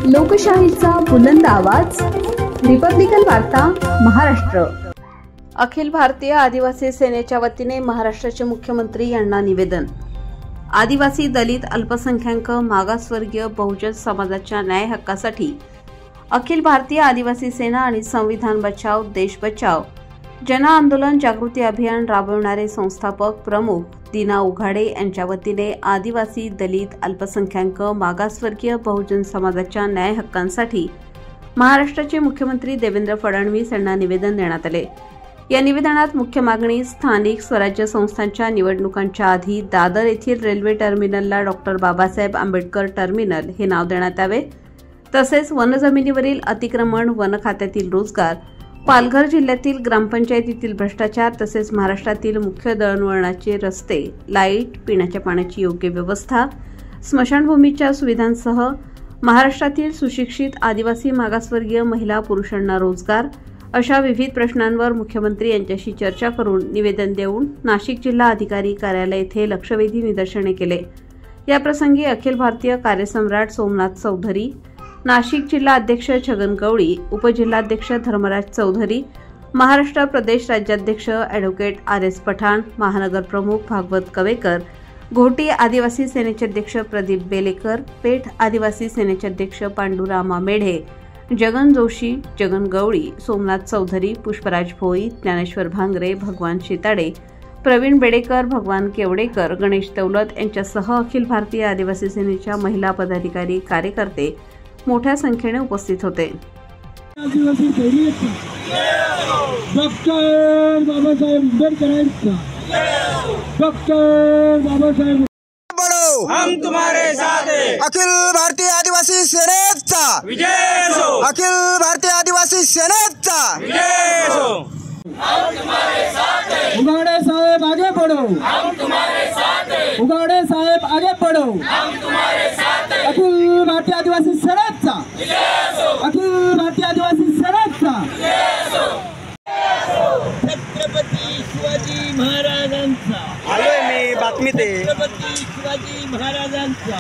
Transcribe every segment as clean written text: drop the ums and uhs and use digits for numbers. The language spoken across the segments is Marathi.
लोकशाहीचा बुलंद आवाज, रिपब्लिकन वार्ता महाराष्ट्र। अखिल भारतीय आदिवासी सेनेच्या वतीने महाराष्ट्राचे मुख्यमंत्री यांना निवेदन। आदिवासी, दलित, अल्पसंख्याक, मागासवर्गीय, बहुजन समाजाच्या न्याय हक्कासाठी अखिल भारतीय आदिवासी सेना आणि संविधान बचाव देश बचाव जन आंदोलन जागृती अभियान राबवणारे संस्थापक प्रमुख दीना उघाडे यांच्या वतीने आदिवासी, दलित, अल्पसंख्याक, मागासवर्गीय, बहुजन समाजाच्या न्याय हक्कांसाठी महाराष्ट्राचे मुख्यमंत्री देवेंद्र फडणवीस यांना निवेदन देण्यात आले। या निवेदनात मुख्य मागणी स्थानिक स्वराज्य संस्थांच्या निवडणुकांच्या आधी दादर येथील रेल्वे टर्मिनलला डॉक्टर बाबासाहेब आंबेडकर टर्मिनल हे नाव देण्यात यावे, तसेच वनजमिनीवरील अतिक्रमण, वन खात्यातील रोजगार, पालघर जिल्ह्यातील ग्रामपंचायतीतील भ्रष्टाचार तसेच महाराष्ट्रातील मुख्य दळणवळणाचे रस्ते, लाईट, पिण्याच्या पाण्याची योग्य व्यवस्था, स्मशानभूमीच्या सुविधांसह महाराष्ट्रातील सुशिक्षित आदिवासी, मागासवर्गीय, महिला, पुरुषांना रोजगार अशा विविध प्रश्नांवर मुख्यमंत्री यांच्याशी चर्चा करून निवेदन देऊन नाशिक जिल्हा अधिकारी कार्यालय येथे लक्षवेधी निदर्शने केले। या प्रसंगी अखिल भारतीय कार्यसम्राट सोमनाथ चौधरी, नाशिक जिल्हा अध्यक्ष छगन गवळी, उपजिल्हाध्यक्ष धर्मराज चौधरी, महाराष्ट्र प्रदेश राज्याध्यक्ष ॲडव्होकेट आर.एस. पठाण, महानगर प्रमुख भागवत कवेकर, घोटी आदिवासी सेनेचे अध्यक्ष प्रदीप बेलेकर, पेठ आदिवासी सेनेचे अध्यक्ष पांडुरामा मेढे, जगन जोशी, जगन गवळी, सोमनाथ चौधरी, पुष्पराज भोई, ज्ञानेश्वर भांगरे, भगवान शेताडे, प्रवीण बेडेकर, भगवान केवडेकर, गणेश दौलत यांच्यासह अखिल भारतीय आदिवासी सेनेच्या महिला पदाधिकारी, कार्यकर्ते मोठ्या संख्येने उपस्थित होते। आदिवासी डॉक्टर बाबासाहेब आंबेडकरांचा, डॉक्टर बाबासाहेब बढ़ो हम तुम्हारे साथ हैं। अखिल भारतीय आदिवासी सेनेचा विजय हो। अखिल भारतीय आदिवासी सेनेचा विजय हो। हम तुम्हारे साथ हैं। उघाड़े साहेब आगे बढ़ो, हम तुम्हारे साथ हैं। उघाड़े साहेब आगे बढ़ो, हम तुम्हारे साथ हैं। अखिल भारतीय आदिवासी सेनेचा विजय हो। अखिल भारतीय आदिवासी सेनेचा विजय हो। छत्रपती शिवाजी महाराजांचा आलोय मी बातमी ते छत्रपती शिवाजी महाराजांचा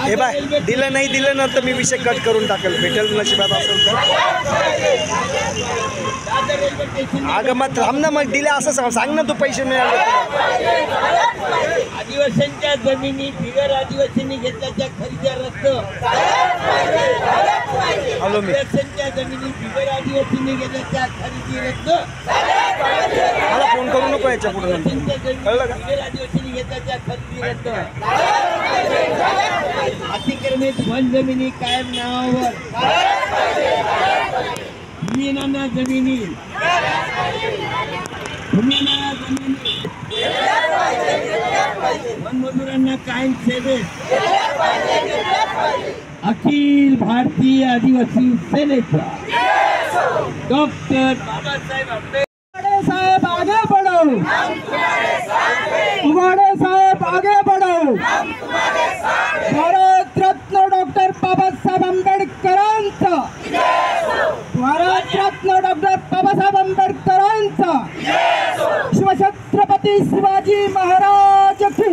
हे बाय दिलं नाही दिलं ना तर मी विषय कट करून टाकेल, भेटेल नशिबात असेल तर। अगं मग थांब ना, मग दिले असं सांग ना, तू पैसे मिळाले। आदिवासींच्या जमिनी बिगर आदिवासींनी घेतल्याच्या खरेदीवर रद्द। हॅलो मी आदिवासींच्या जमिनी बिगर आदिवासींनी घेतल्याच्या खरेदी रद्द। मला फोन करू नको याच्या पुढे, कळलं का? बिगर आदिवासींनी घेतल्याच्या खरेदी रद्द। अतिक्रमित वन जमिनी कायम नावावर, भूमिहीनांना जमिनी, वनमजुरांना कायम सेवेत अखिल भारतीय आदिवासी सेनेचा डॉक्टर बाबासाहेब आंबेडकर साहेब आगे बढ़ो, उघाड़े साहेब आगे बढ़ो। भारत रत्न डॉक्टर बाबासाहेब आंबेडकरांचा, भारत रत्न डॉक्टर बाबासाहेब आंबेडकरांचा, शिवछत्रपती शिवाजी महाराज की,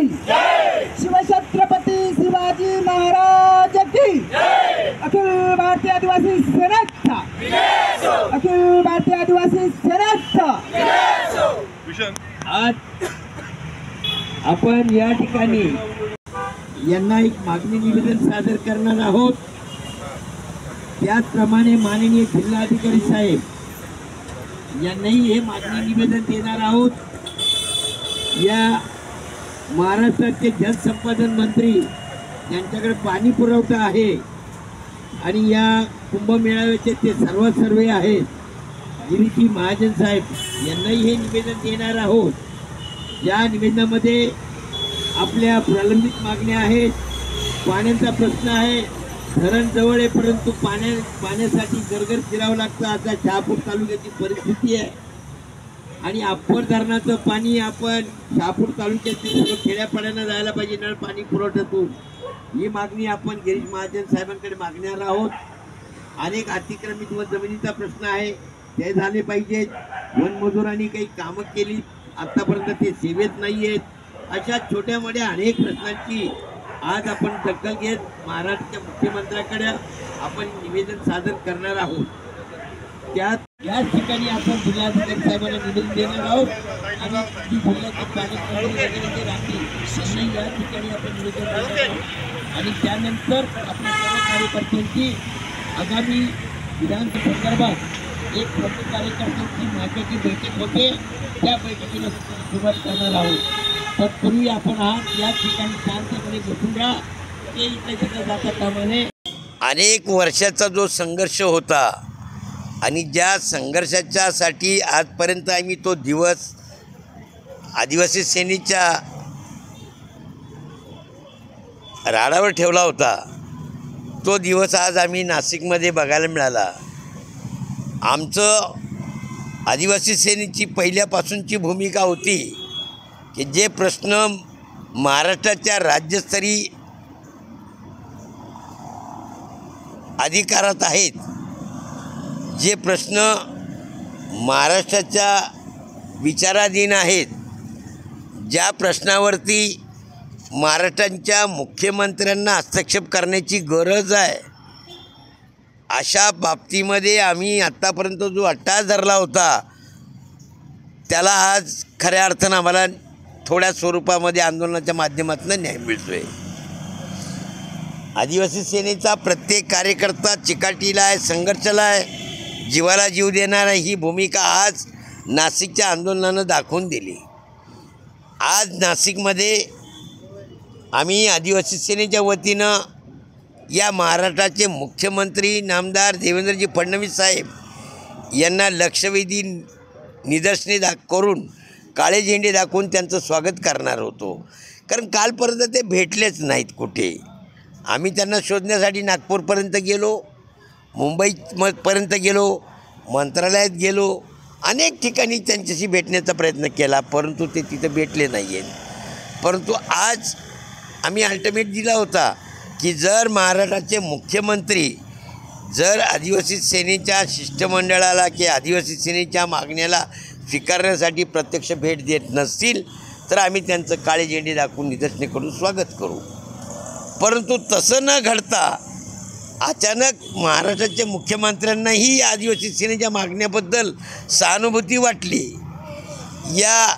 शिवछत्रपती शिवाजी महाराज की, अखिल भारतीय आदिवासी सेनेचा, अखिल भारतीय आदिवासी सेनेचा। आज आपण या ठिकाणी यांना एक मागणी निवेदन सादर करणार आहोत। त्याचप्रमाणे माननीय जिल्हाधिकारी साहेब यांनाही हे मागणी निवेदन देणार आहोत। या महाराष्ट्राचे जलसंपदा मंत्री यांच्याकडे पाणी पुरवठा आहे आणि या कुंभमेळाव्याचे ते सर्वे आहेत, गिरीजी महाजन साहेब यांनाही हे निवेदन देणार आहोत। या निवेदनामध्ये आपल्या प्रलंबित मागण्या आहेत। पाण्याचा प्रश्न आहे, धरण जवळ आहे परंतु पाण्यासाठी गरगर फिरावं लागतं, असा शहापूर तालुक्याची परिस्थिती आहे। आणि अप्पर धरणाचं पाणी आपण शहापूर तालुक्यातील सर्व खेड्यापाड्यांना जायला पाहिजे नळ पाणी पुरवठ्यातून। ही मागणी आपण गिरीश महाजन साहेबांकडे मागणार आहोत। अनेक अतिक्रमित व जमिनीचा प्रश्न आहे, ते झाले पाहिजेत। वनमजुरांनी काही कामं केली, आतापर्यंत ते सेवेत नाही आहेत। अशा छोट्या मोठ्या अनेक प्रश्नांची आज आपण दखल घेत महाराष्ट्राच्या मुख्यमंत्र्याकडे आपण निवेदन सादर करणार आहोत. त्याच ठिकाणी आपण जिल्हाधिकारी साहेबांना निवेदन देणार आहोत आणि जी जिल्ह्याचे पालकमंत्री वगैरे जे राहतील त्यांनाही या ठिकाणी आपण निवेदन देणार आहोत. आणि त्यानंतर आपल्या सर्व कार्यकर्त्यांची आगामी विधानसभेसंदर्भात एक प्रमुख कार्यकर्त्यांची महत्त्वाची बैठक होते, त्या बैठकीला सुरुवात करणार आहोत. तत्पूर्वी आपण या ठिकाणी शांतपणे बसून राहा. ते इथे जाता कामा नये. अनेक वर्षाचा जो संघर्ष होता आणि ज्या संघर्षाच्यासाठी आजपर्यंत आम्ही तो दिवस आदिवासी सेनेच्या राडावर ठेवला होता, तो दिवस आज आम्ही नाशिकमध्ये बघायला मिळाला. आमचं आदिवासी सेनेची पहिल्यापासूनची भूमिका होती की जे प्रश्न महाराष्ट्राच्या राज्यस्तरीय अधिकारात आहेत, जे प्रश्न महाराष्ट्राच्या विचाराधीन आहेत, ज्या प्रश्नावरती महाराष्ट्राच्या मुख्यमंत्र्यांना हस्तक्षेप करण्याची गरज आहे, अशा बाबतीमध्ये आम्ही आत्तापर्यंत जो अट्टाहास धरला होता त्याला आज खऱ्या अर्थानं आम्हाला थोड्या स्वरूपामध्ये आंदोलनाच्या माध्यमातून न्याय मिळतो आहे. आदिवासी सेनेचा प्रत्येक कार्यकर्ता चिकाटीला आहे, संघर्षाला आहे, जीवाला जीव देणार आहे. ही भूमिका आज नाशिकच्या आंदोलनानं दाखवून दिली. आज नाशिकमध्ये आम्ही आदिवासी सेनेच्या वतीनं या महाराष्ट्राचे मुख्यमंत्री नामदार देवेंद्रजी फडणवीस साहेब यांना लक्षवेधी निदर्शने करून काळे झेंडे दाखवून त्यांचं स्वागत करणार होतो. कारण कालपर्यंत ते भेटलेच नाहीत कुठे. आम्ही त्यांना शोधण्यासाठी नागपूरपर्यंत गेलो, मुंबईपर्यंत गेलो, मंत्रालयात गेलो, अनेक ठिकाणी त्यांच्याशी भेटण्याचा प्रयत्न केला, परंतु ते तिथं भेटले नाही आहेत. परंतु आज आम्ही अल्टिमेट दिला होता की जर महाराष्ट्राचे मुख्यमंत्री जर आदिवासी सेनेच्या शिष्टमंडळाला की आदिवासी सेनेच्या मागण्याला स्वीकारण्यासाठी प्रत्यक्ष भेट देत नसतील तर आम्ही त्यांचं काळे झेंडे दाखवून निदर्शने करून स्वागत करू. परंतु तसं न घडता अचानक महाराष्ट्राच्या मुख्यमंत्र्यांनाही आदिवासी सेनेच्या मागण्याबद्दल सहानुभूती वाटली. या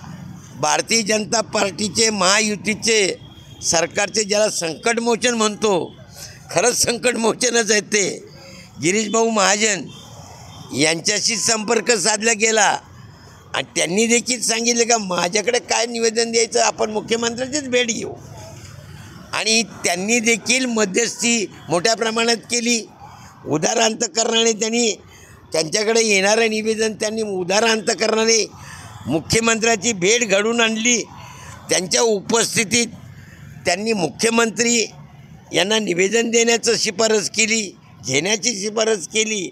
भारतीय जनता पार्टीचे महायुतीचे सरकारचे ज्याला संकटमोचन म्हणतो, खरंच संकटमोचनच आहे ते, गिरीश भाऊ महाजन यांच्याशी संपर्क साधला गेला आणि त्यांनी देखील सांगितले का माझ्याकडे काय निवेदन द्यायचं, आपण मुख्यमंत्र्यांचीच भेट घेऊ. आणि त्यांनी देखील मध्यस्थी मोठ्या प्रमाणात केली. उदार अंतकरणाने त्यांच्याकडे येणारं निवेदन त्यांनी उदार अंतकरणाने मुख्यमंत्र्याची भेट घडवून आणली. त्यांच्या उपस्थितीत त्यांनी मुख्यमंत्री यांना निवेदन देण्याचं शिफारस केली, घेण्याची शिफारस केली.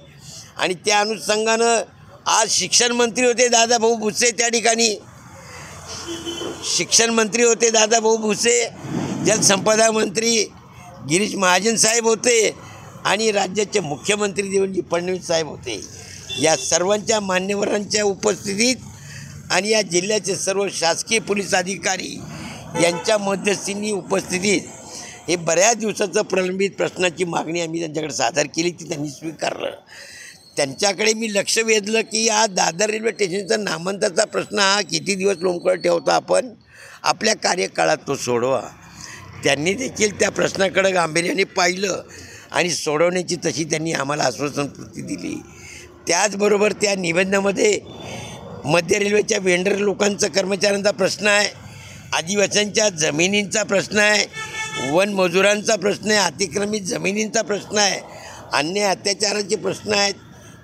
आणि त्या अनुषंगानं आज शिक्षण मंत्री होते दादाभाऊ भुसे, त्या ठिकाणी शिक्षण मंत्री होते दादाभाऊ भुसे, जलसंपदा मंत्री गिरीश महाजन साहेब होते आणि राज्याचे मुख्यमंत्री देवेंद्रजी फडणवीस साहेब होते. या सर्वांच्या मान्यवरांच्या उपस्थितीत आणि या जिल्ह्याचे सर्व शासकीय पोलीस अधिकारी यांच्या मध्यस्थींनी उपस्थितीत हे बऱ्याच दिवसाचं प्रलंबित प्रश्नाची मागणी आम्ही त्यांच्याकडे सादर केली, ती त्यांनी स्वीकारलं. त्यांच्याकडे मी लक्ष वेधलं की हा दादर रेल्वे स्टेशनचा नामांतराचा प्रश्न हा किती दिवस लोंबकळत ठेवता आपण, आपल्या कार्यकाळात तो सोडवा. त्यांनी देखील त्या प्रश्नाकडे गांभीर्याने पाहिलं आणि सोडवण्याची तशी त्यांनी आम्हाला आश्वासनपूर्ती दिली. त्याचबरोबर त्या निवेदनामध्ये मध्य रेल्वेच्या वेंडर लोकांचा कर्मचाऱ्यांचा प्रश्न आहे, आदिवासींच्या जमिनींचा प्रश्न आहे, वन मजुरांचा प्रश्न आहे, अतिक्रमित जमिनींचा प्रश्न आहे, अन्य अत्याचाराचे प्रश्न आहेत,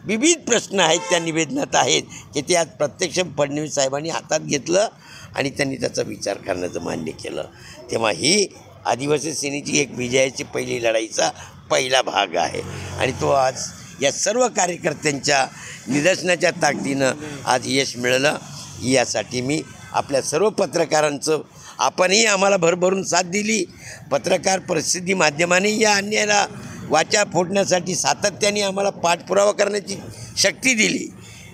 विविध प्रश्न आहेत त्या निवेदनात आहेत की ते आज प्रत्यक्ष फडणवीस साहेबांनी हातात घेतलं आणि त्यांनी त्याचा विचार करण्याचं मान्य केलं. तेव्हा ही आदिवासी सेनेची एक विजयाची पहिली लढाईचा पहिला भाग आहे आणि तो आज या सर्व कार्यकर्त्यांच्या निदर्शनाच्या ताकदीनं आज यश मिळालं. यासाठी मी आपल्या सर्व पत्रकारांचं, आपणही आम्हाला भरभरून साथ दिली, पत्रकार प्रसिद्धी माध्यमांनी या अन्यायाला वाचा फोडण्यासाठी सातत्याने आम्हाला पाठपुरावा करण्याची शक्ती दिली.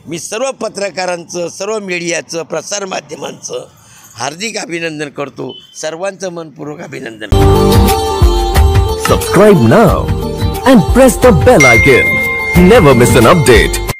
मी सर्व पत्रकारांचं, सर्व मीडियाचं, प्रसारमाध्यमांचं हार्दिक अभिनंदन करतो, सर्वांचं मनपूर्वक अभिनंदन. Subscribe now and press the bell icon. Never miss an update.